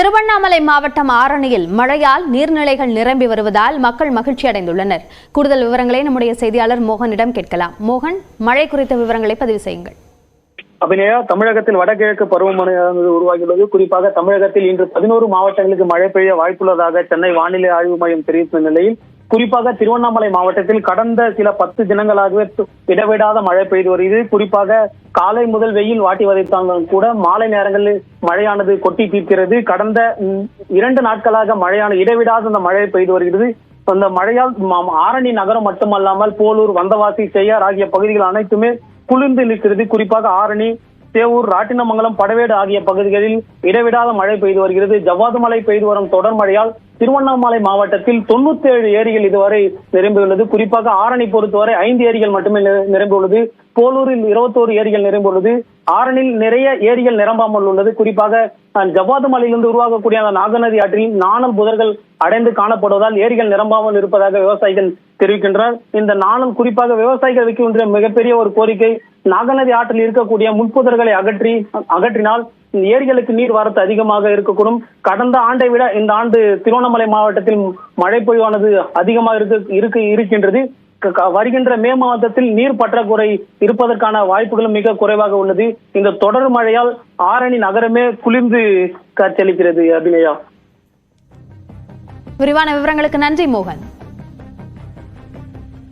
திருவண்ணாமலை மாவட்டம் ஆரணியில் மழையால் நீர்நிலைகள் நிரம்பி வருவதால் மக்கள் மகிழ்ச்சி அடைந்துள்ளனர். கூடுதல் விவரங்களை நம்முடைய செய்தியாளர் மோகனிடம் கேட்கலாம். மோகன், மழை குறித்த விவரங்களை பதிவு செய்யுங்கள். அபிநயா, தமிழகத்தில் வடகிழக்கு பருவமழையானது உருவாகியுள்ளது. குறிப்பாக தமிழகத்தில் இன்று 11 மாவட்டங்களுக்கு மழை பெய்ய வாய்ப்புள்ளதாக சென்னை வானிலை ஆய்வு மையம் தெரிவித்த நிலையில் குறிப்பாக திருவண்ணாமலை மாவட்டத்தில் கடந்த சில 10 தினங்களாகவே இடைவிடாத மழை பெய்து வருகிறது. குறிப்பாக காலை முதல் வெயில் வாட்டி வதைத்தாலும் கூட மாலை நேரங்களில் மழையானது கொட்டி தீர்க்கிறது. கடந்த 2 நாட்களாக மழையான இடைவிடாத அந்த மழை பெய்து வருகிறது. அந்த மழையால் ஆரணி நகரம் மட்டுமல்லாமல் போலூர், வந்தவாசி, செய்யார் ஆகிய பகுதிகள் அனைத்துமே குளிர்ந்து நிற்கிறது. குறிப்பாக ஆரணி, சேவூர், ராட்டினமங்கலம், படவேடு ஆகிய பகுதிகளில் இடைவிடாத மழை பெய்து வருகிறது. ஜவ்வாது மழை பெய்து வரும் தொடர் மழையால் திருவண்ணாமலை மாவட்டத்தில் 97 ஏரிகள் இதுவரை நிரம்பியுள்ளது. குறிப்பாக ஆரணி பொறுத்தவரை 5 ஏரிகள் மட்டுமே நிரம்பியுள்ளது. போலூரில் 21 ஏரிகள் நிரம்பியுள்ளது. ஆரணியில் நிறைய ஏரிகள் நிரம்பாமல் உள்ளது. குறிப்பாக ஜவ்வாது மலையிலிருந்து உருவாகக்கூடிய அந்த நாகநதி ஆற்றில் நாணல் புதர்கள் அடைந்து காணப்படுவதால் ஏரிகள் நிரம்பாமல் இருப்பதாக விவசாயிகள் தெரிவிக்கின்றனர். இந்த நாணல் குறிப்பாக விவசாயிகள் வைக்கின்ற மிகப்பெரிய ஒரு கோரிக்கை, நாகநதி ஆற்றில் இருக்கக்கூடிய முட்புதர்களை அகற்றினால் ஏரிகளுக்கு நீர் வரத்து அதிகமாக இருக்கக்கூடும். கடந்த ஆண்டை விட இந்த ஆண்டு திருவண்ணாமலை மாவட்டத்தில் மழை பொழிவானது அதிகமாக இருக்கின்றது. வருகின்ற மே மாதத்தில் நீர் பற்றாக்குறை இருப்பதற்கான வாய்ப்புகளும் மிக குறைவாக உள்ளது. இந்த தொடர் மழையால் ஆரணி நகரமே குளிர்ந்து காட்சியளிக்கிறது. அபிநயா, விரிவான விவரங்களுக்கு நன்றி மோகன்.